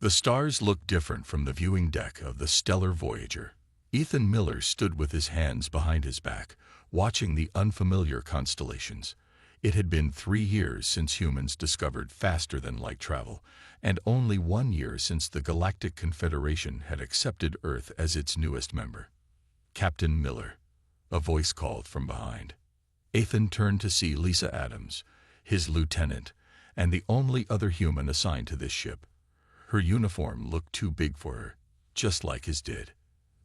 The stars looked different from the viewing deck of the stellar Voyager. Ethan Miller stood with his hands behind his back, watching the unfamiliar constellations. It had been 3 years since humans discovered faster-than-light travel, and only 1 year since the Galactic Confederation had accepted Earth as its newest member. "Captain Miller," a voice called from behind. Ethan turned to see Lisa Adams, his lieutenant, and the only other human assigned to this ship. Her uniform looked too big for her, just like his did.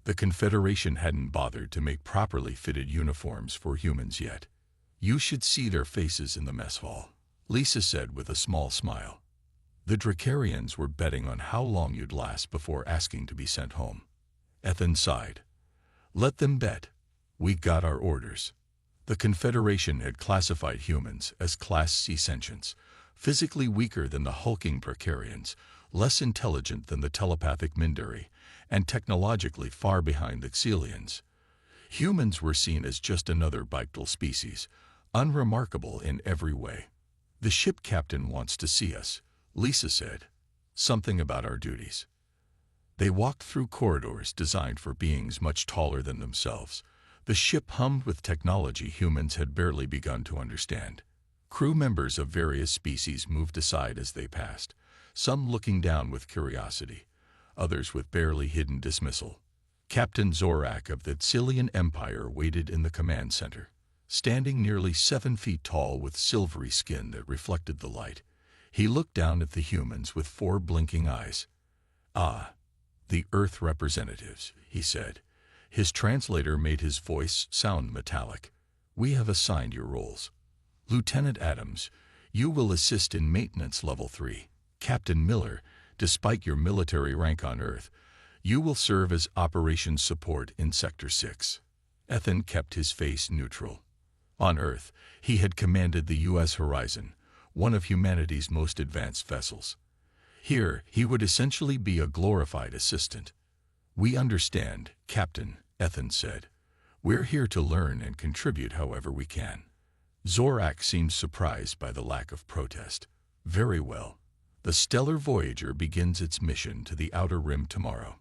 The Confederation hadn't bothered to make properly fitted uniforms for humans yet. "You should see their faces in the mess hall," Lisa said with a small smile. "The Dracarians were betting on how long you'd last before asking to be sent home." Ethan sighed. "Let them bet. We got our orders." The Confederation had classified humans as Class C sentients, physically weaker than the hulking Dracarians, less intelligent than the telepathic Mindari, and technologically far behind the Xelians. Humans were seen as just another bipedal species, unremarkable in every way. "The ship captain wants to see us," Lisa said. "Something about our duties." They walked through corridors designed for beings much taller than themselves. The ship hummed with technology humans had barely begun to understand. Crew members of various species moved aside as they passed, some looking down with curiosity, others with barely hidden dismissal. Captain Zorak of the Xelian Empire waited in the command center, standing nearly 7 feet tall with silvery skin that reflected the light. He looked down at the humans with 4 blinking eyes. "Ah, the Earth representatives," he said. His translator made his voice sound metallic. "We have assigned your roles. Lieutenant Adams, you will assist in maintenance level 3. Captain Miller, despite your military rank on Earth, you will serve as operations support in Sector 6. Ethan kept his face neutral. On Earth, he had commanded the U.S. Horizon, one of humanity's most advanced vessels. Here, he would essentially be a glorified assistant. "We understand, Captain," Ethan said. "We're here to learn and contribute however we can." Zorak seemed surprised by the lack of protest. "Very well. The stellar Voyager begins its mission to the Outer Rim tomorrow.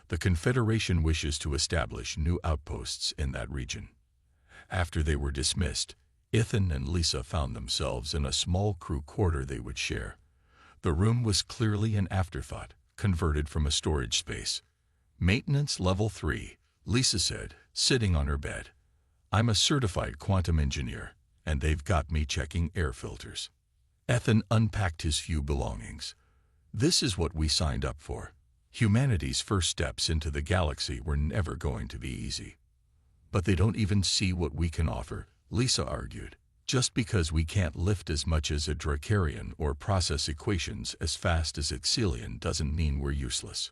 The Confederation wishes to establish new outposts in that region." After they were dismissed, Ethan and Lisa found themselves in a small crew quarter they would share. The room was clearly an afterthought, converted from a storage space. "Maintenance level 3, Lisa said, sitting on her bed. "I'm a certified quantum engineer, and they've got me checking air filters." Ethan unpacked his few belongings. "This is what we signed up for. Humanity's first steps into the galaxy were never going to be easy." "But they don't even see what we can offer," Lisa argued. "Just because we can't lift as much as a Dracarian or process equations as fast as a Xelian doesn't mean we're useless."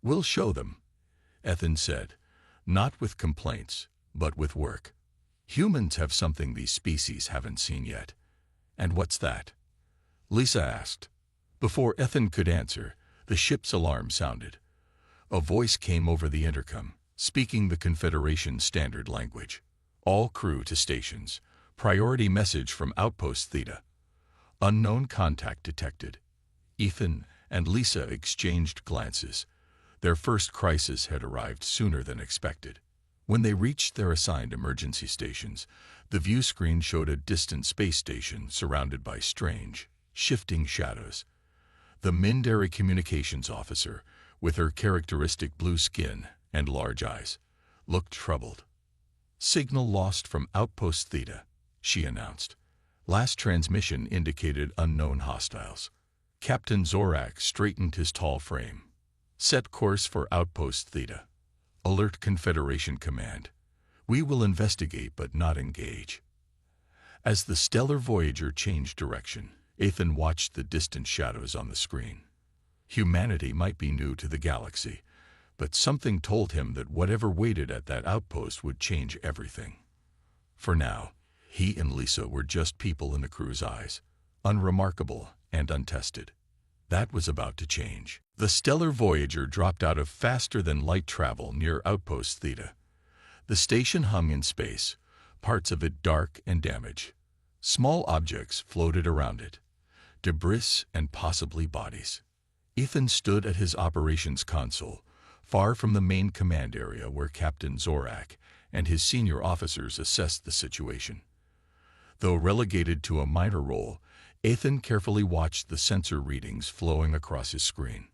"We'll show them," Ethan said, "not with complaints, but with work. Humans have something these species haven't seen yet." "And what's that?" Lisa asked. Before Ethan could answer, the ship's alarm sounded. A voice came over the intercom, speaking the Confederation's standard language. "All crew to stations. Priority message from Outpost Theta. Unknown contact detected." Ethan and Lisa exchanged glances. Their first crisis had arrived sooner than expected. When they reached their assigned emergency stations, the view screen showed a distant space station surrounded by strange, shifting shadows. The Mindari communications officer, with her characteristic blue skin and large eyes, looked troubled. "Signal lost from Outpost Theta," she announced. "Last transmission indicated unknown hostiles." Captain Zorak straightened his tall frame. "Set course for Outpost Theta. Alert Confederation Command. We will investigate but not engage." As the stellar Voyager changed direction, Ethan watched the distant shadows on the screen. Humanity might be new to the galaxy, but something told him that whatever waited at that outpost would change everything. For now, he and Lisa were just people in the crew's eyes, unremarkable and untested. That was about to change. The stellar Voyager dropped out of faster-than-light travel near Outpost Theta. The station hung in space, parts of it dark and damaged. Small objects floated around it, debris and possibly bodies. Ethan stood at his operations console, far from the main command area where Captain Zorak and his senior officers assessed the situation. Though relegated to a minor role, Ethan carefully watched the sensor readings flowing across his screen.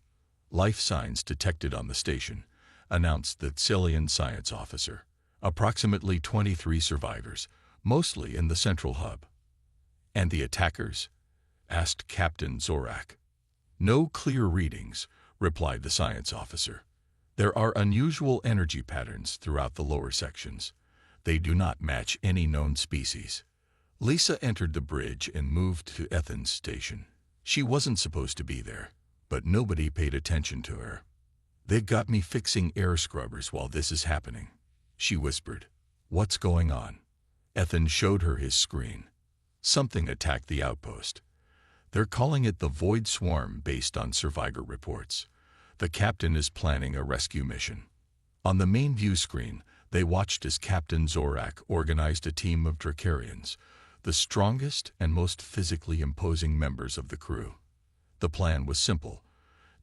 Life signs detected on the station, announced the Celian science officer. Approximately 23 survivors, mostly in the central hub. And the attackers? Asked Captain Zorak. No clear readings, replied the science officer. There are unusual energy patterns throughout the lower sections. They do not match any known species. Lisa entered the bridge and moved to Ethan's station. She wasn't supposed to be there, but nobody paid attention to her. They got me fixing air scrubbers while this is happening, she whispered. What's going on? Ethan showed her his screen. Something attacked the outpost. They're calling it the Void Swarm based on survivor reports. The captain is planning a rescue mission. On the main view screen, they watched as Captain Zorak organized a team of Dracarians, the strongest and most physically imposing members of the crew. The plan was simple.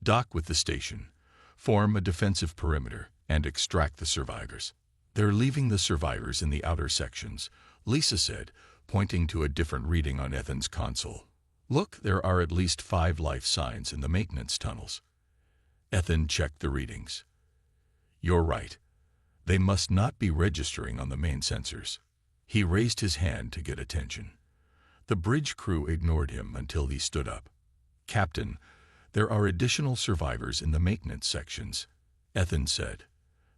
Dock with the station, form a defensive perimeter, and extract the survivors. They're leaving the survivors in the outer sections, Lisa said, pointing to a different reading on Ethan's console. Look, there are at least 5 life signs in the maintenance tunnels. Ethan checked the readings. You're right. They must not be registering on the main sensors. He raised his hand to get attention. The bridge crew ignored him until he stood up. Captain, there are additional survivors in the maintenance sections, Ethan said.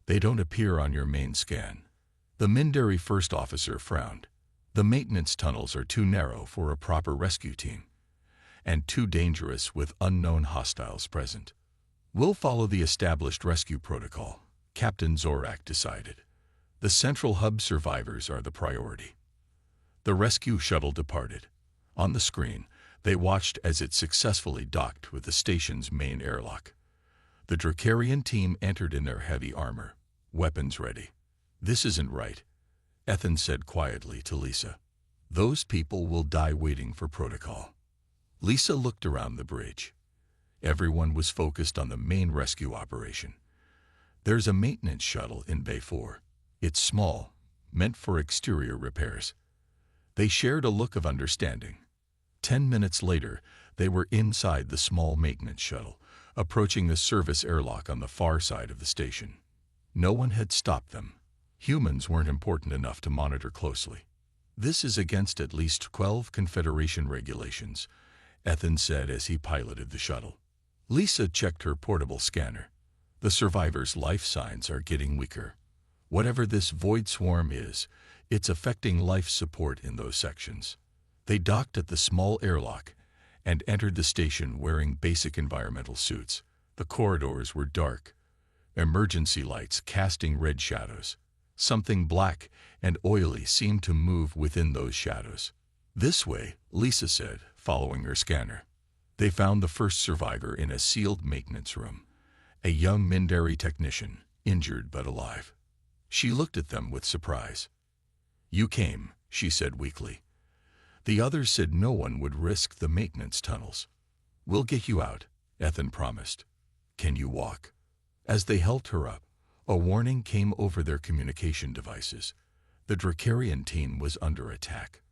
They don't appear on your main scan. The Mindari first officer frowned. The maintenance tunnels are too narrow for a proper rescue team, and too dangerous with unknown hostiles present. We'll follow the established rescue protocol, Captain Zorak decided. The central hub survivors are the priority. The rescue shuttle departed. On the screen, they watched as it successfully docked with the station's main airlock. The Dracarian team entered in their heavy armor, weapons ready. This isn't right, Ethan said quietly to Lisa. Those people will die waiting for protocol. Lisa looked around the bridge. Everyone was focused on the main rescue operation. There's a maintenance shuttle in Bay 4. It's small, meant for exterior repairs. They shared a look of understanding. 10 minutes later, they were inside the small maintenance shuttle, approaching the service airlock on the far side of the station. No one had stopped them. Humans weren't important enough to monitor closely. This is against at least 12 Confederation regulations, Ethan said as he piloted the shuttle. Lisa checked her portable scanner. The survivors' life signs are getting weaker. Whatever this void swarm is, it's affecting life support in those sections. They docked at the small airlock and entered the station wearing basic environmental suits. The corridors were dark, emergency lights casting red shadows. Something black and oily seemed to move within those shadows. This way, Lisa said, following her scanner. They found the first survivor in a sealed maintenance room, a young Mindari technician, injured but alive. She looked at them with surprise. You came, she said weakly. The others said no one would risk the maintenance tunnels. We'll get you out, Ethan promised. Can you walk? As they helped her up, a warning came over their communication devices. The Dracarian team was under attack.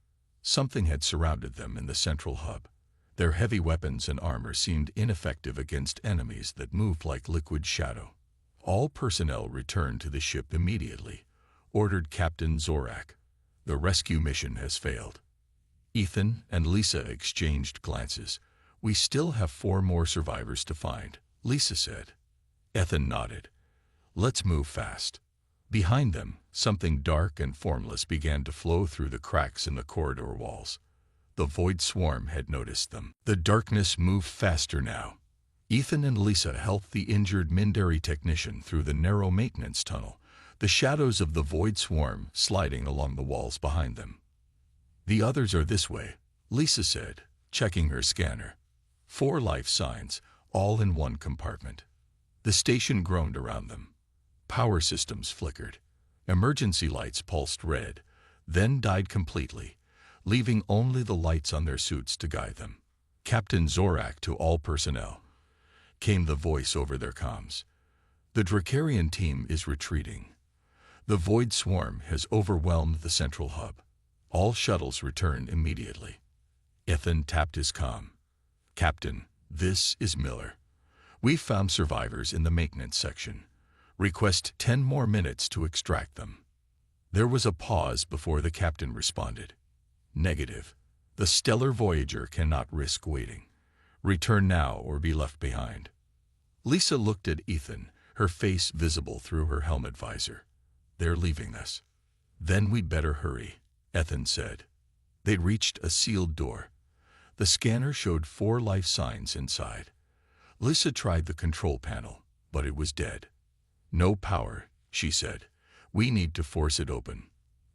Something had surrounded them in the central hub. Their heavy weapons and armor seemed ineffective against enemies that moved like liquid shadow. All personnel returned to the ship immediately, ordered Captain Zorak. The rescue mission has failed. Ethan and Lisa exchanged glances. We still have 4 more survivors to find, Lisa said. Ethan nodded. Let's move fast. Behind them, something dark and formless began to flow through the cracks in the corridor walls. The void swarm had noticed them. The darkness moved faster now. Ethan and Lisa helped the injured Mindari technician through the narrow maintenance tunnel, the shadows of the void swarm sliding along the walls behind them. The others are this way, Lisa said, checking her scanner. 4 life signs, all in one compartment. The station groaned around them. Power systems flickered. Emergency lights pulsed red, then died completely, leaving only the lights on their suits to guide them. Captain Zorak to all personnel. came the voice over their comms. The Drakarian team is retreating. The Void Swarm has overwhelmed the central hub. All shuttles return immediately. Ethan tapped his comm. Captain, this is Miller. We've found survivors in the maintenance section. Request 10 more minutes to extract them. There was a pause before the captain responded. Negative. The Stellar Voyager cannot risk waiting. Return now or be left behind. Lisa looked at Ethan, her face visible through her helmet visor. They're leaving us. Then we'd better hurry, Ethan said. They'd reached a sealed door. The scanner showed 4 life signs inside. Lisa tried the control panel, but it was dead. No power, she said. We need to force it open.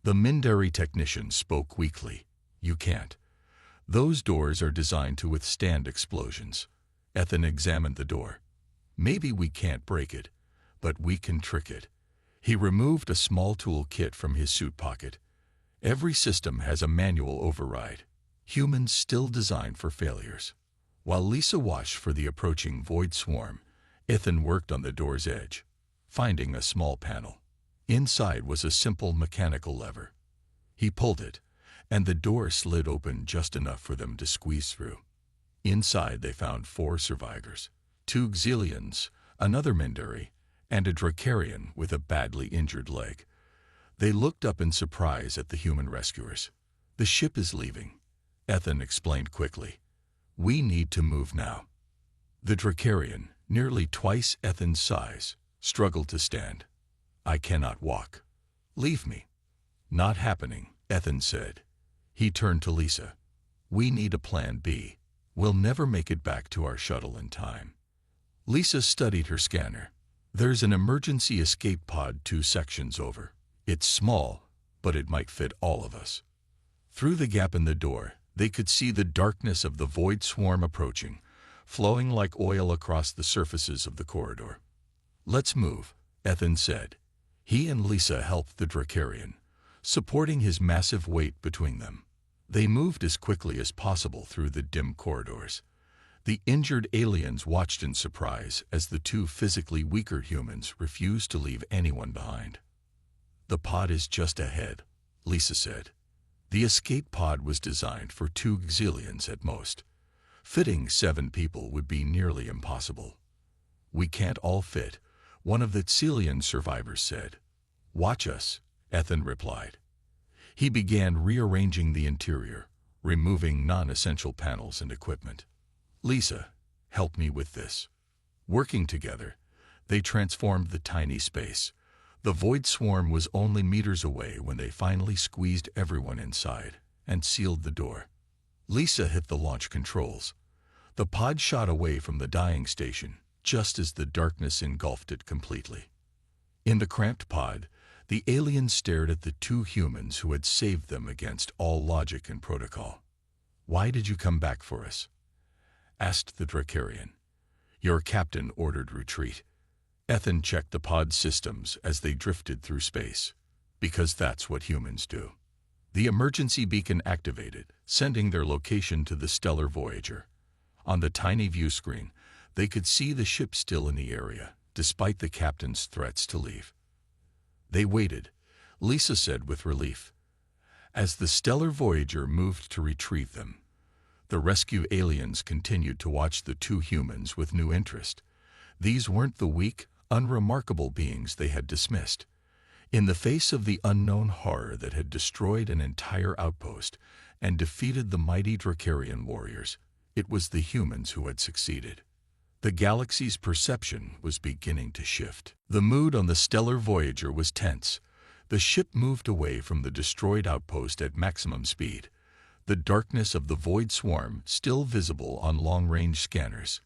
The Mindari technician spoke weakly. You can't. Those doors are designed to withstand explosions. Ethan examined the door. Maybe we can't break it, but we can trick it. He removed a small tool kit from his suit pocket. Every system has a manual override. Humans still designed for failures. While Lisa watched for the approaching Void Swarm, Ethan worked on the door's edge, finding a small panel. Inside was a simple mechanical lever. He pulled it, and the door slid open just enough for them to squeeze through. Inside they found 4 survivors, 2 Xilians, another Mindari, and a Drakarian with a badly injured leg. They looked up in surprise at the human rescuers. The ship is leaving, Ethan explained quickly. We need to move now. The Drakarian, nearly twice Ethan's size, struggled to stand. I cannot walk. Leave me. Not happening, Ethan said. He turned to Lisa. We need a plan B. We'll never make it back to our shuttle in time. Lisa studied her scanner. There's an emergency escape pod 2 sections over. It's small, but it might fit all of us. Through the gap in the door, they could see the darkness of the Void Swarm approaching, flowing like oil across the surfaces of the corridor. Let's move, Ethan said. He and Lisa helped the Drakarian, supporting his massive weight between them. They moved as quickly as possible through the dim corridors. The injured aliens watched in surprise as the 2 physically weaker humans refused to leave anyone behind. The pod is just ahead, Lisa said. The escape pod was designed for 2 Xilians at most. Fitting 7 people would be nearly impossible. We can't all fit, one of the Xilian survivors said. Watch us, Ethan replied. He began rearranging the interior, removing non-essential panels and equipment. Lisa, help me with this. Working together, they transformed the tiny space. The Void Swarm was only meters away when they finally squeezed everyone inside and sealed the door. Lisa hit the launch controls. The pod shot away from the dying station, just as the darkness engulfed it completely. In the cramped pod, the aliens stared at the 2 humans who had saved them against all logic and protocol. Why did you come back for us? Asked the Drakarian. Your captain ordered retreat. Ethan checked the pod systems as they drifted through space, because that's what humans do. The emergency beacon activated, sending their location to the Stellar Voyager. On the tiny view screen, they could see the ship still in the area, despite the captain's threats to leave. They waited, Lisa said with relief. As the Stellar Voyager moved to retrieve them, the rescue aliens continued to watch the 2 humans with new interest. These weren't the weak, unremarkable beings they had dismissed. In the face of the unknown horror that had destroyed an entire outpost and defeated the mighty Drakarian warriors, it was the humans who had succeeded. The galaxy's perception was beginning to shift. The mood on the Stellar Voyager was tense. The ship moved away from the destroyed outpost at maximum speed, the darkness of the Void Swarm still visible on long-range scanners.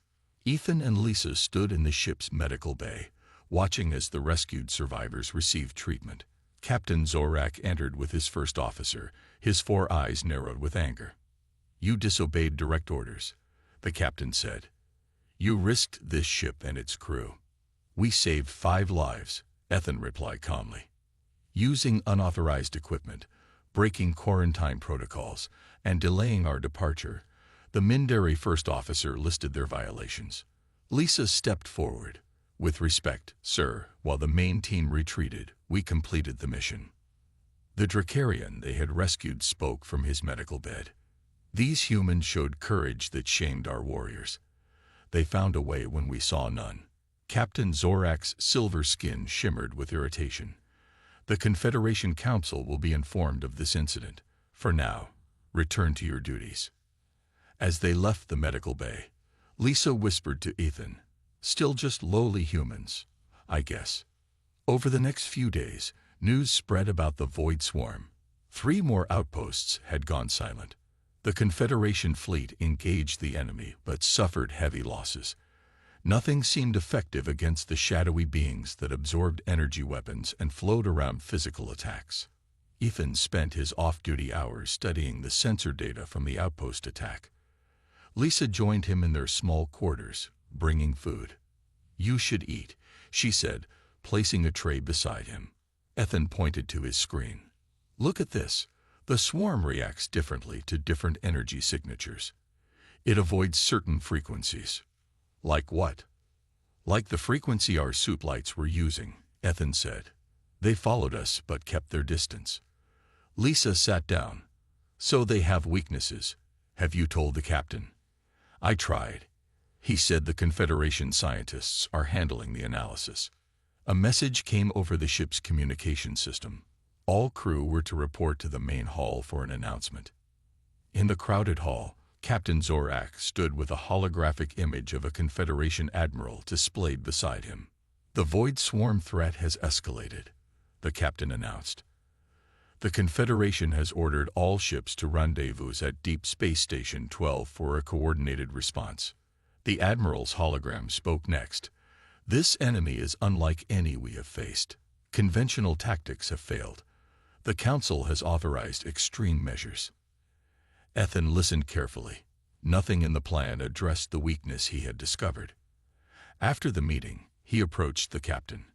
Ethan and Lisa stood in the ship's medical bay, watching as the rescued survivors received treatment. Captain Zorak entered with his first officer, his 4 eyes narrowed with anger. You disobeyed direct orders, the captain said. You risked this ship and its crew. We saved 5 lives, Ethan replied calmly. Using unauthorized equipment, breaking quarantine protocols, and delaying our departure, the Mindari first officer listed their violations. Lisa stepped forward. With respect, sir, while the main team retreated, we completed the mission. The Dracarian they had rescued spoke from his medical bed. These humans showed courage that shamed our warriors. They found a way when we saw none. Captain Zorak's silver skin shimmered with irritation. The Confederation Council will be informed of this incident. For now, return to your duties. As they left the medical bay, Lisa whispered to Ethan, still just lowly humans, I guess. Over the next few days, news spread about the Void Swarm. 3 more outposts had gone silent. The Confederation fleet engaged the enemy but suffered heavy losses. Nothing seemed effective against the shadowy beings that absorbed energy weapons and flowed around physical attacks. Ethan spent his off-duty hours studying the sensor data from the outpost attack. Lisa joined him in their small quarters, bringing food. You should eat, she said, placing a tray beside him. Ethan pointed to his screen. Look at this. The swarm reacts differently to different energy signatures. It avoids certain frequencies. Like what? Like the frequency our soup lights were using, Ethan said. They followed us but kept their distance. Lisa sat down. So they have weaknesses. Have you told the captain? I tried. He said the Confederation scientists are handling the analysis. A message came over the ship's communication system. All crew were to report to the main hall for an announcement. In the crowded hall, Captain Zorak stood with a holographic image of a Confederation admiral displayed beside him. The Void Swarm threat has escalated, the captain announced. The Confederation has ordered all ships to rendezvous at Deep Space Station 12 for a coordinated response. The admiral's hologram spoke next. This enemy is unlike any we have faced. Conventional tactics have failed. The Council has authorized extreme measures. Ethan listened carefully. Nothing in the plan addressed the weakness he had discovered. After the meeting, he approached the captain.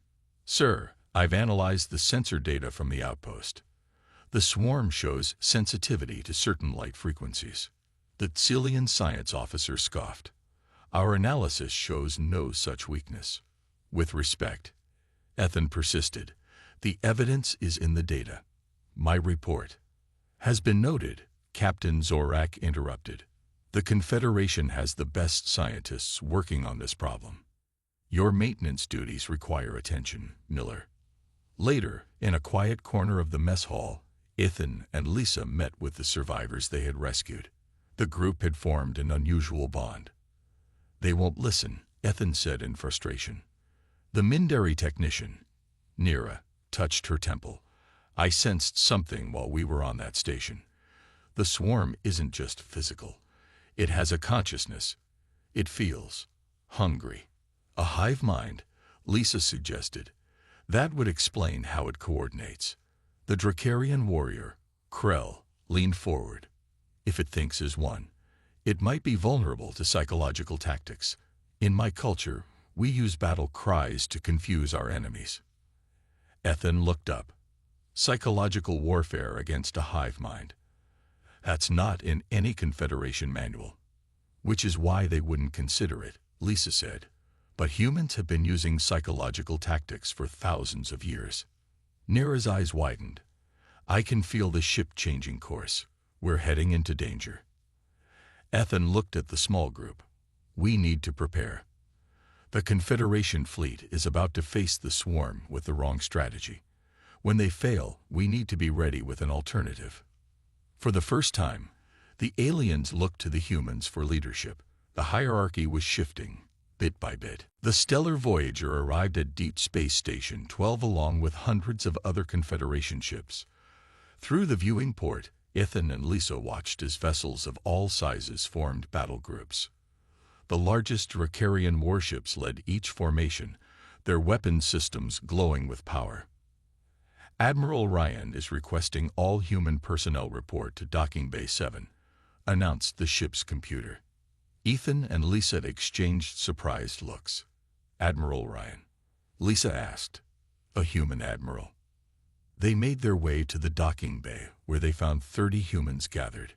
Sir, I've analyzed the sensor data from the outpost. The swarm shows sensitivity to certain light frequencies. The Tsilian science officer scoffed. Our analysis shows no such weakness. With respect, Ethan persisted. The evidence is in the data. My report has been noted, Captain Zorak interrupted. The Confederation has the best scientists working on this problem. Your maintenance duties require attention, Miller. Later, in a quiet corner of the mess hall, Ethan and Lisa met with the survivors they had rescued. The group had formed an unusual bond. They won't listen, Ethan said in frustration. The Mindari technician, Nira, touched her temple. I sensed something while we were on that station. The swarm isn't just physical. It has a consciousness. It feels hungry. A hive mind, Lisa suggested. That would explain how it coordinates. The Dracarian warrior, Krell, leaned forward. If it thinks as one, it might be vulnerable to psychological tactics. In my culture, we use battle cries to confuse our enemies. Ethan looked up. Psychological warfare against a hive mind. That's not in any Confederation manual. Which is why they wouldn't consider it, Lisa said. But humans have been using psychological tactics for thousands of years. Nira's eyes widened. I can feel the ship changing course. We're heading into danger. Ethan looked at the small group. We need to prepare. The Confederation fleet is about to face the swarm with the wrong strategy. When they fail, we need to be ready with an alternative. For the first time, the aliens looked to the humans for leadership. The hierarchy was shifting, bit by bit. The stellar Voyager arrived at Deep Space Station 12 along with hundreds of other Confederation ships. Through the viewing port, Ethan and Lisa watched as vessels of all sizes formed battle groups. The largest Dracarian warships led each formation, their weapon systems glowing with power. Admiral Ryan is requesting all human personnel report to Docking Bay 7, announced the ship's computer. Ethan and Lisa exchanged surprised looks. Admiral Ryan, Lisa asked. A human admiral. They made their way to the docking bay, where they found 30 humans gathered.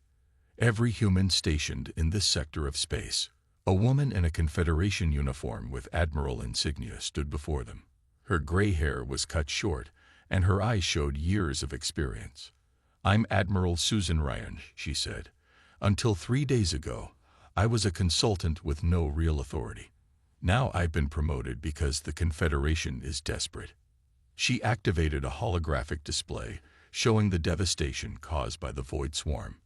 Every human stationed in this sector of space A woman in a Confederation uniform with admiral insignia stood before them. Her gray hair was cut short, and her eyes showed years of experience. "I'm Admiral Susan Ryan," she said. "Until 3 days ago, I was a consultant with no real authority. Now I've been promoted because the Confederation is desperate." She activated a holographic display showing the devastation caused by the Void Swarm.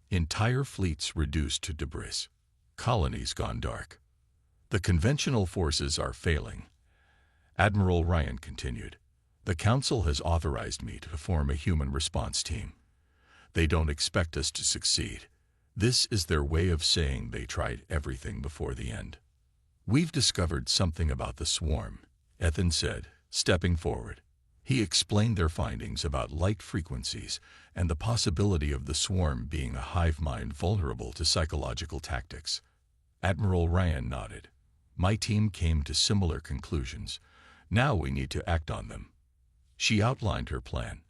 Entire fleets reduced to debris. Colonies gone dark. "The conventional forces are failing," Admiral Ryan continued. "The Council has authorized me to form a human response team. They don't expect us to succeed. This is their way of saying they tried everything before the end." "We've discovered something about the swarm," Ethan said, stepping forward. He explained their findings about light frequencies and the possibility of the swarm being a hive mind vulnerable to psychological tactics. Admiral Ryan nodded. "My team came to similar conclusions. Now we need to act on them." She outlined her plan.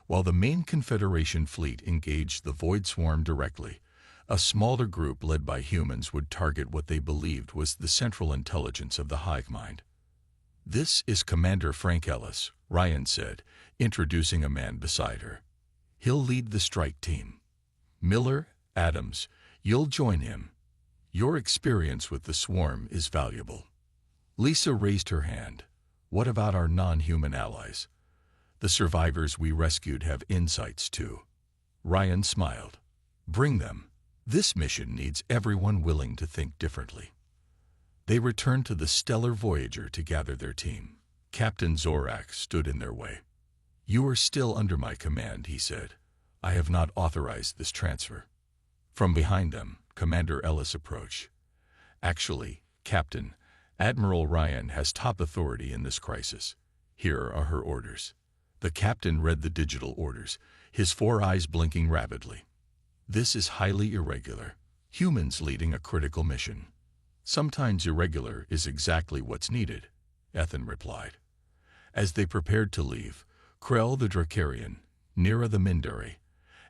While the main Confederation fleet engaged the Void Swarm directly, a smaller group led by humans would target what they believed was the central intelligence of the hive mind. "This is Commander Frank Ellis," Ryan said, introducing a man beside her. "He'll lead the strike team. Miller, Adams, you'll join him. Your experience with the swarm is valuable." Lisa raised her hand. "What about our non-human allies? The survivors we rescued have insights too." Ryan smiled. "Bring them. This mission needs everyone willing to think differently." They returned to the stellar Voyager to gather their team. Captain Zorak stood in their way. "You are still under my command," he said. "I have not authorized this transfer." From behind them, Commander Ellis approached. "Actually, Captain, Admiral Ryan has top authority in this crisis. Here are her orders." The captain read the digital orders, his 4 eyes blinking rapidly. "This is highly irregular. Humans leading a critical mission." "Sometimes irregular is exactly what's needed," Ethan replied. As they prepared to leave, Krell the Dracarian, Nira the Mindari,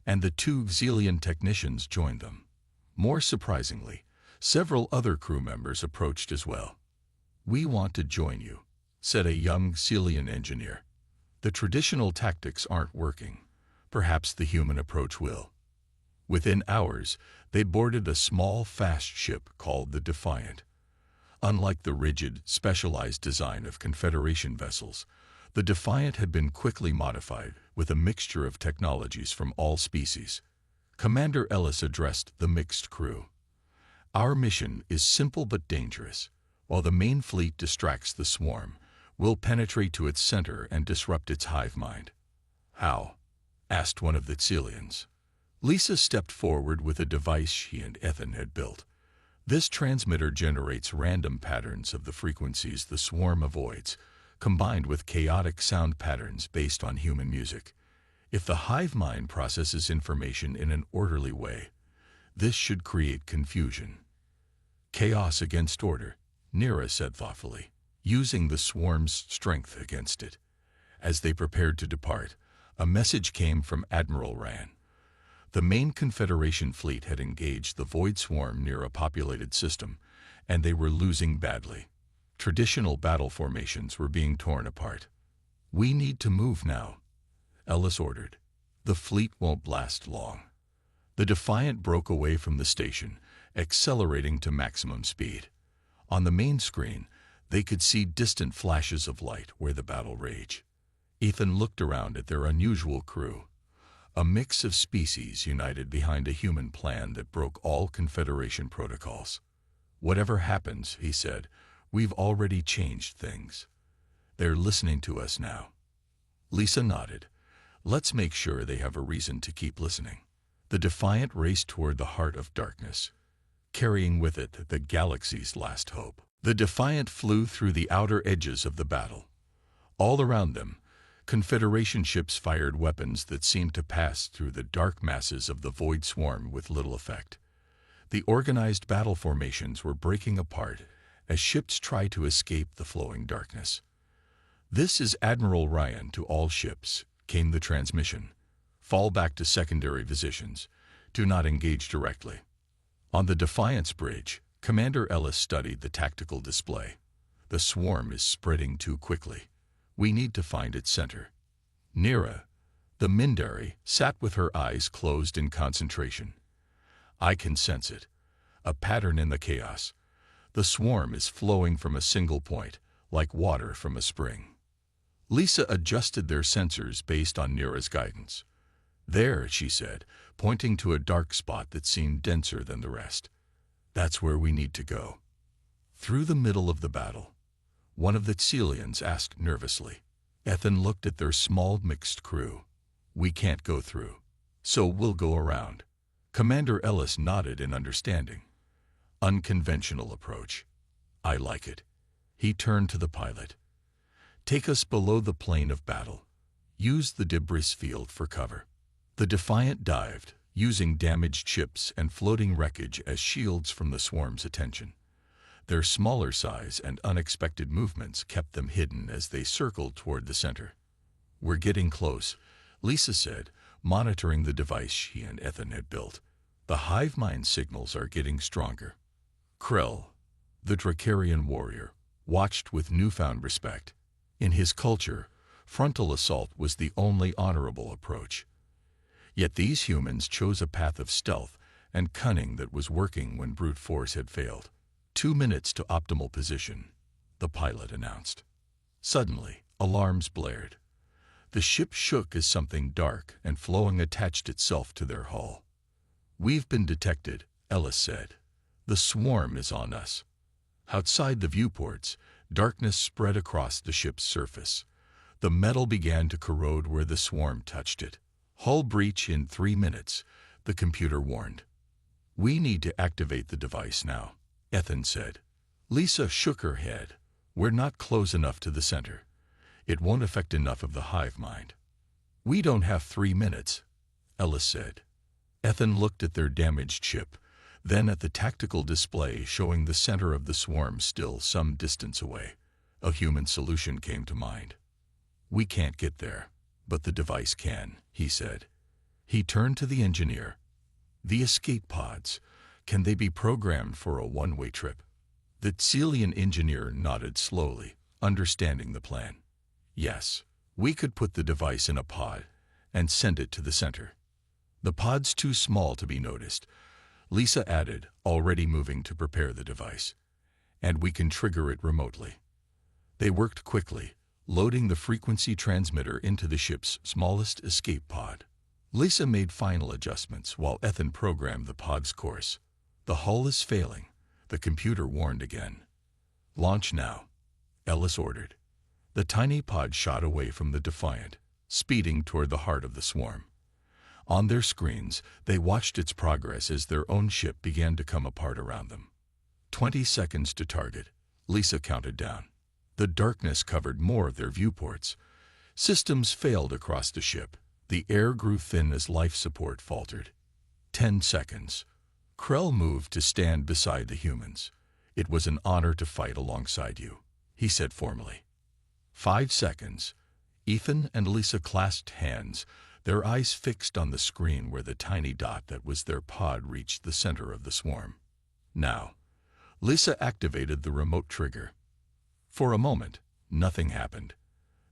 and the 2 Xelian technicians joined them. More surprisingly, several other crew members approached as well. "We want to join you," said a young Xelian engineer. "The traditional tactics aren't working. Perhaps the human approach will." Within hours, they boarded a small, fast ship called the Defiant. Unlike the rigid, specialized design of Confederation vessels, the Defiant had been quickly modified with a mixture of technologies from all species. Commander Ellis addressed the mixed crew. "Our mission is simple but dangerous. While the main fleet distracts the swarm, we'll penetrate to its center and disrupt its hive mind." "How?" asked one of the Xelians. Lisa stepped forward with a device she and Ethan had built. This transmitter generates random patterns of the frequencies the swarm avoids, combined with chaotic sound patterns based on human music. If the hive mind processes information in an orderly way, this should create confusion. "Chaos against order," Nira said thoughtfully, using the swarm's strength against it. As they prepared to depart, a message came from Admiral Ryan. The main Confederation fleet had engaged the Void Swarm near a populated system, and they were losing badly. Traditional battle formations were being torn apart. "We need to move now," Ellis ordered. "The fleet won't last long." The Defiant broke away from the station, accelerating to maximum speed. On the main screen, they could see distant flashes of light where the battle raged. Ethan looked around at their unusual crew. A mix of species united behind a human plan that broke all Confederation protocols. "Whatever happens," he said, "we've already changed things. They're listening to us now." Lisa nodded. "Let's make sure they have a reason to keep listening." The Defiant raced toward the heart of darkness, carrying with it the galaxy's last hope. The Defiant flew through the outer edges of the battle. All around them, Confederation ships fired weapons that seemed to pass through the dark masses of the Void Swarm with little effect. The organized battle formations were breaking apart as ships tried to escape the flowing darkness. "This is Admiral Ryan to all ships," came the transmission. "Fall back to secondary positions. Do not engage directly." On the Defiance bridge, Commander Ellis studied the tactical display. The swarm is spreading too quickly. We need to find its center. Nira, the Mindari, sat with her eyes closed in concentration. I can sense it. A pattern in the chaos. The swarm is flowing from a single point, like water from a spring. Lisa adjusted their sensors based on Nira's guidance. There, she said, pointing to a dark spot that seemed denser than the rest. That's where we need to go. Through the middle of the battle, one of the Tselians asked nervously. Ethan looked at their small mixed crew. We can't go through, so we'll go around. Commander Ellis nodded in understanding. Unconventional approach. I like it. He turned to the pilot. Take us below the plane of battle. Use the debris field for cover. The Defiant dived, using damaged ships and floating wreckage as shields from the swarm's attention. Their smaller size and unexpected movements kept them hidden as they circled toward the center. We're getting close, Lisa said, monitoring the device she and Ethan had built. The hive mind signals are getting stronger. Krell, the Dracarian warrior, watched with newfound respect. In his culture, frontal assault was the only honorable approach. Yet these humans chose a path of stealth and cunning that was working when brute force had failed. 2 minutes to optimal position, the pilot announced. Suddenly, alarms blared. The ship shook as something dark and flowing attached itself to their hull. We've been detected, Ellis said. The swarm is on us. Outside the viewports, darkness spread across the ship's surface. The metal began to corrode where the swarm touched it. Hull breach in 3 minutes, the computer warned. We need to activate the device now, Ethan said. Lisa shook her head. We're not close enough to the center. It won't affect enough of the hive mind. We don't have 3 minutes, Ellis said. Ethan looked at their damaged ship, then at the tactical display showing the center of the swarm still some distance away. A human solution came to mind. We can't get there, but the device can, he said. He turned to the engineer. The escape pods, can they be programmed for a one-way trip? The Tselian engineer nodded slowly, understanding the plan. Yes, we could put the device in a pod and send it to the center. The pod's too small to be noticed, Lisa added, already moving to prepare the device. And we can trigger it remotely. They worked quickly, loading the frequency transmitter into the ship's smallest escape pod. Lisa made final adjustments while Ethan programmed the pod's course. The hull is failing, the computer warned again. Launch now, Ellis ordered. The tiny pod shot away from the Defiant, speeding toward the heart of the swarm. On their screens, they watched its progress as their own ship began to come apart around them. 20 seconds to target, Lisa counted down. The darkness covered more of their viewports. Systems failed across the ship. The air grew thin as life support faltered. 10 seconds. Krell moved to stand beside the humans. It was an honor to fight alongside you, he said formally. 5 seconds. Ethan and Lisa clasped hands, their eyes fixed on the screen where the tiny dot that was their pod reached the center of the swarm. Now, Lisa activated the remote trigger. For a moment, nothing happened.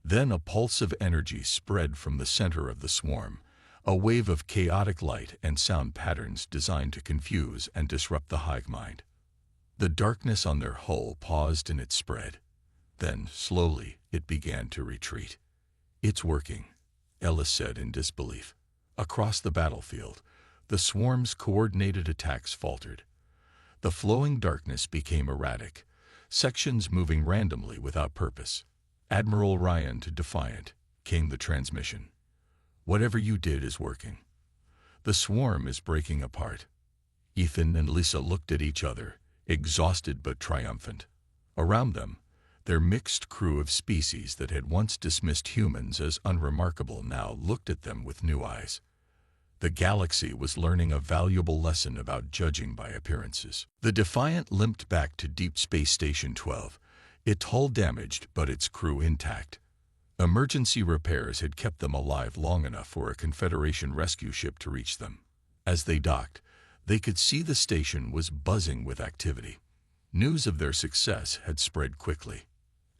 Then a pulse of energy spread from the center of the swarm, a wave of chaotic light and sound patterns designed to confuse and disrupt the hive mind. The darkness on their hull paused in its spread. Then, slowly, it began to retreat. It's working, Ellis said in disbelief. Across the battlefield, the swarm's coordinated attacks faltered. The flowing darkness became erratic, sections moving randomly without purpose. Admiral Ryan to Defiant, came the transmission. Whatever you did is working. The swarm is breaking apart. Ethan and Lisa looked at each other, exhausted but triumphant. Around them, their mixed crew of species that had once dismissed humans as unremarkable now looked at them with new eyes. The galaxy was learning a valuable lesson about judging by appearances. The Defiant limped back to Deep Space Station 12, its hull damaged but its crew intact. Emergency repairs had kept them alive long enough for a Confederation rescue ship to reach them. As they docked, they could see the station was buzzing with activity. News of their success had spread quickly.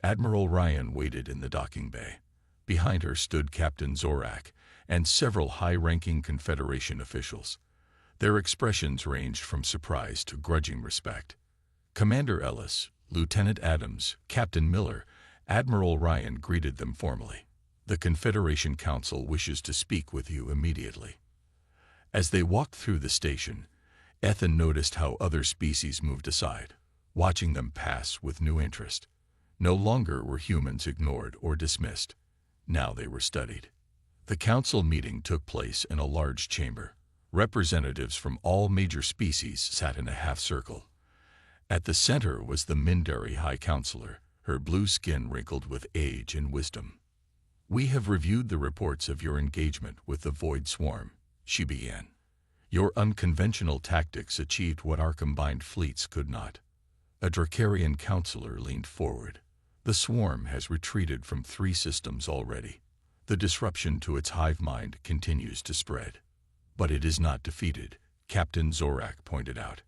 Admiral Ryan waited in the docking bay. Behind her stood Captain Zorak and several high-ranking Confederation officials. Their expressions ranged from surprise to grudging respect. Commander Ellis, Lieutenant Adams, Captain Miller, Admiral Ryan greeted them formally. "The Confederation Council wishes to speak with you immediately." As they walked through the station, Ethan noticed how other species moved aside, watching them pass with new interest. No longer were humans ignored or dismissed. Now they were studied. The council meeting took place in a large chamber. Representatives from all major species sat in a half-circle. At the center was the Mindari High Counselor, her blue skin wrinkled with age and wisdom. "We have reviewed the reports of your engagement with the Void Swarm," she began. "Your unconventional tactics achieved what our combined fleets could not." A Drakarian counselor leaned forward. "The Swarm has retreated from 3 systems already. The disruption to its hive mind continues to spread. But it is not defeated," Captain Zorak pointed out.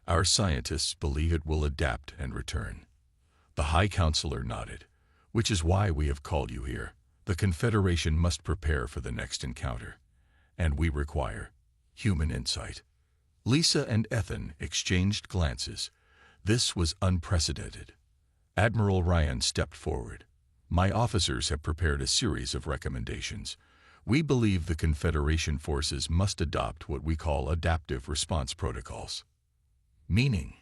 "Our scientists believe it will adapt and return." The High Counselor nodded. "Which is why we have called you here. The Confederation must prepare for the next encounter. And we require human insight." Lisa and Ethan exchanged glances. This was unprecedented. Admiral Ryan stepped forward. "My officers have prepared a series of recommendations. We believe the Confederation forces must adopt what we call adaptive response protocols." "Meaning?"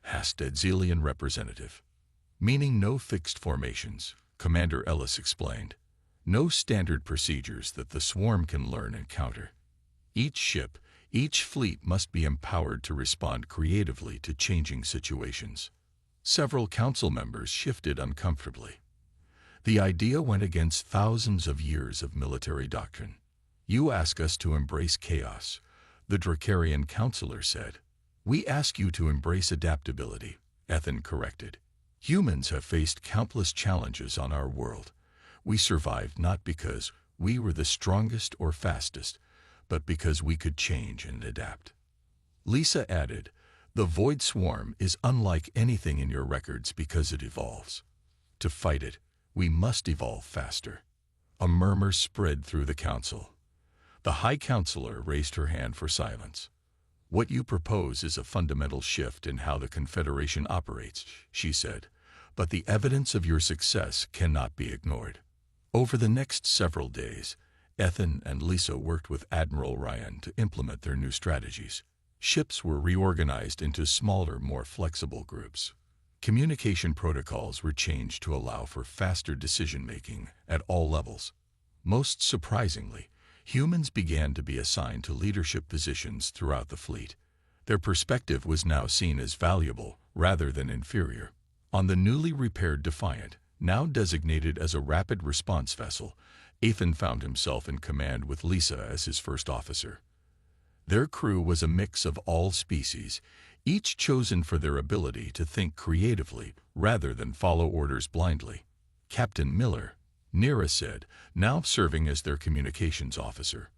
asked Edzelian representative. "Meaning no fixed formations," Commander Ellis explained. "No standard procedures that the Swarm can learn and counter. Each ship, each fleet must be empowered to respond creatively to changing situations." Several council members shifted uncomfortably. The idea went against thousands of years of military doctrine. "You ask us to embrace chaos," the Drakarian counselor said. "We ask you to embrace adaptability," Ethan corrected. "Humans have faced countless challenges on our world. We survived not because we were the strongest or fastest, but because we could change and adapt." Lisa added, "The Void Swarm is unlike anything in your records because it evolves. To fight it, we must evolve faster." A murmur spread through the council. The High Counselor raised her hand for silence. "What you propose is a fundamental shift in how the Confederation operates," she said, "but the evidence of your success cannot be ignored." Over the next several days, Ethan and Lisa worked with Admiral Ryan to implement their new strategies. Ships were reorganized into smaller, more flexible groups. Communication protocols were changed to allow for faster decision-making at all levels. Most surprisingly, humans began to be assigned to leadership positions throughout the fleet. Their perspective was now seen as valuable rather than inferior. On the newly repaired Defiant, now designated as a rapid response vessel, Ethan found himself in command with Lisa as his first officer. Their crew was a mix of all species, each chosen for their ability to think creatively rather than follow orders blindly. Captain Miller, Nira said, now serving as their communications officer.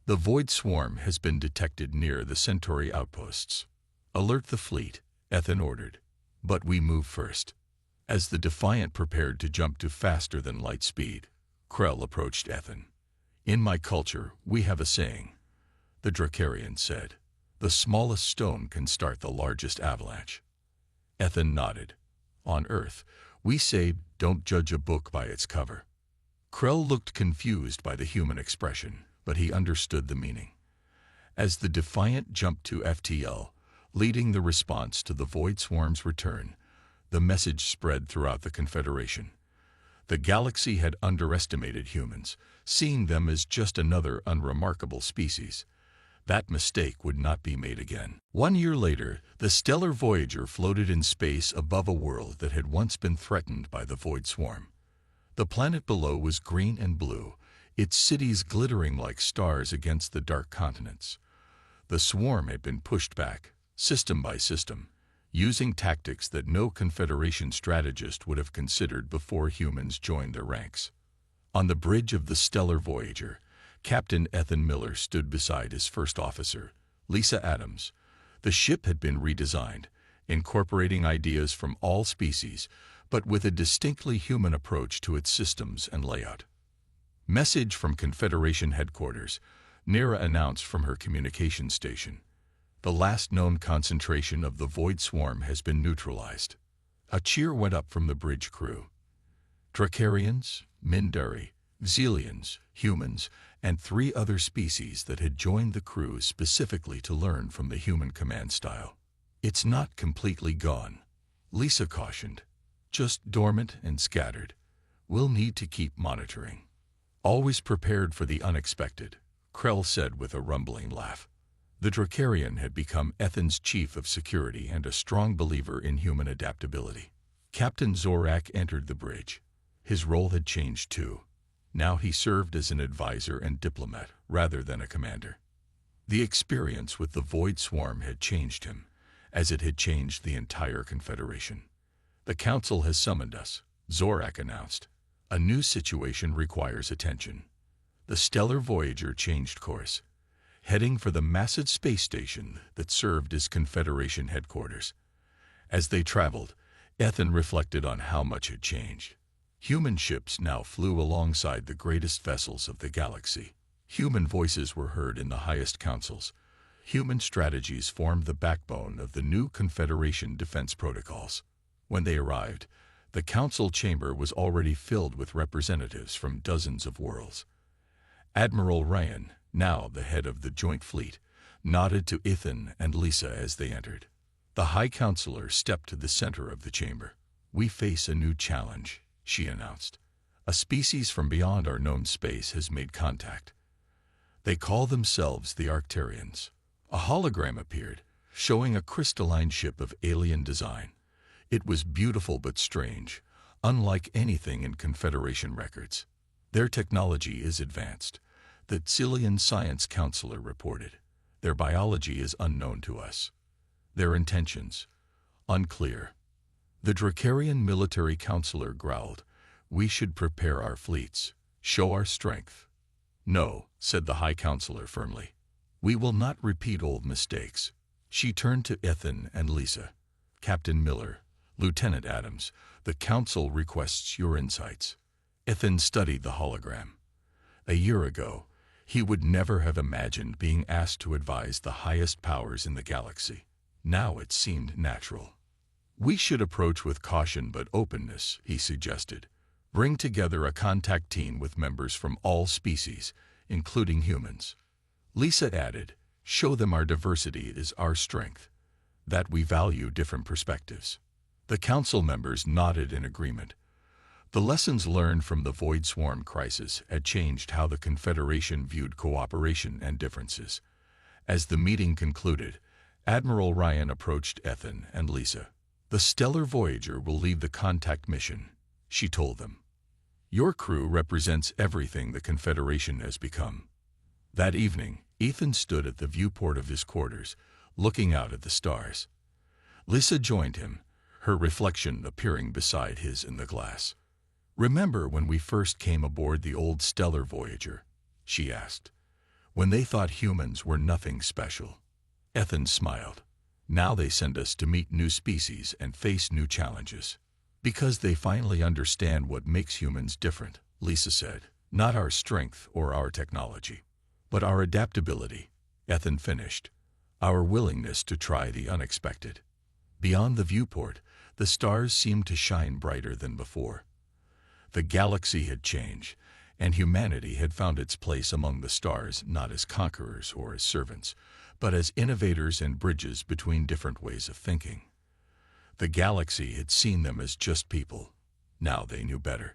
"The Void Swarm has been detected near the Centauri outposts. Alert the fleet," Ethan ordered. "But we move first." As the Defiant prepared to jump to faster than light speed, Krell approached Ethan. "In my culture, we have a saying," the Drakarian said. "The smallest stone can start the largest avalanche." Ethan nodded. "On Earth, we say, don't judge a book by its cover." Krell looked confused by the human expression, but he understood the meaning. As the Defiant jumped to FTL, leading the response to the Void Swarm's return, the message spread throughout the Confederation. The galaxy had underestimated humans, seeing them as just another unremarkable species. That mistake would not be made again. 1 year later, the stellar Voyager floated in space above a world that had once been threatened by the Void Swarm. The planet below was green and blue, its cities glittering like stars against the dark continents. The swarm had been pushed back, system by system, using tactics that no Confederation strategist would have considered before humans joined their ranks. On the bridge of the stellar Voyager, Captain Ethan Miller stood beside his first officer, Lisa Adams. The ship had been redesigned, incorporating ideas from all species, but with a distinctly human approach to its systems and layout. Message from Confederation headquarters, Nira announced from her communication station. The last known concentration of the Void Swarm has been neutralized. A cheer went up from the bridge crew. Dracarians, Mindari, Xelians, humans, and 3 other species that had joined the crew specifically to learn from the human command style. It's not completely gone, Lisa cautioned. Just dormant and scattered. We'll need to keep monitoring. Always prepared for the unexpected, Krell said with a rumbling laugh. The Dracarian had become Ethan's chief of security and a strong believer in human adaptability. Captain Zorak entered the bridge. His role had changed too. Now he served as an advisor and diplomat rather than a commander. The experience with the Void Swarm had changed him, as it had changed the entire Confederation. The Council has summoned us, Zorak announced. A new situation requires attention. The stellar Voyager changed course, heading for the massive space station that served as Confederation headquarters. As they traveled, Ethan reflected on how much had changed. Human ships now flew alongside the greatest vessels of the galaxy. Human voices were heard in the highest councils. Human strategies formed the backbone of the new Confederation defense protocols. When they arrived, the council chamber was already filled with representatives from dozens of worlds. Admiral Ryan, now the head of the Joint Fleet, nodded to Ethan and Lisa as they entered. The High Counselor stepped to the center of the chamber. "We face a new challenge," she announced. "A species from beyond our known space has made contact. They call themselves the Arcturians." A hologram appeared, showing a crystalline ship of alien design. It was beautiful but strange, unlike anything in Confederation records. "Their technology is advanced," the Xelian Science Counselor reported. "Their biology is unknown to us. Their intentions, unclear." The Dracarian Military Counselor growled, "We should prepare our fleets, show our strength." "No," said the High Counselor firmly. "We will not repeat old mistakes." She turned to Ethan and Lisa. "Captain Miller, Lieutenant Adams, the Council requests your insights." Ethan studied the hologram. A year ago, he would never have imagined being asked to advise the highest powers in the galaxy. Now it seemed natural. "We should approach with caution but openness," he suggested. "Bring together a contact team with members from all species, including humans." Lisa added, "Show them our diversity is our strength, that we value different perspectives." The council members nodded in agreement. The lessons learned from the Void Swarm crisis had changed how the Confederation viewed cooperation and differences. As the meeting concluded, Admiral Ryan approached Ethan and Lisa. "The Stellar Voyager will lead the contact mission," she told them. "Your crew represents everything the Confederation has become." That evening, Ethan stood at the viewport of his quarters, looking out at the stars. Lisa joined him, her reflection appearing beside his in the glass. "Remember when we first came aboard the old Stellar Voyager?" she asked. "When they thought humans were nothing special." Ethan smiled. "Now they send us to meet new species and face new challenges." "Because they finally understand what makes humans different," Lisa said. "Not our strength or our technology, but our adaptability," Ethan finished. "Our willingness to try the unexpected." Beyond the viewport, the stars seemed to shine brighter than before. The galaxy had changed, and humanity had found its place among the stars not as conquerors or as servants, but as innovators and bridges between different ways of thinking. The galaxy had seen them as just people. Now they knew better.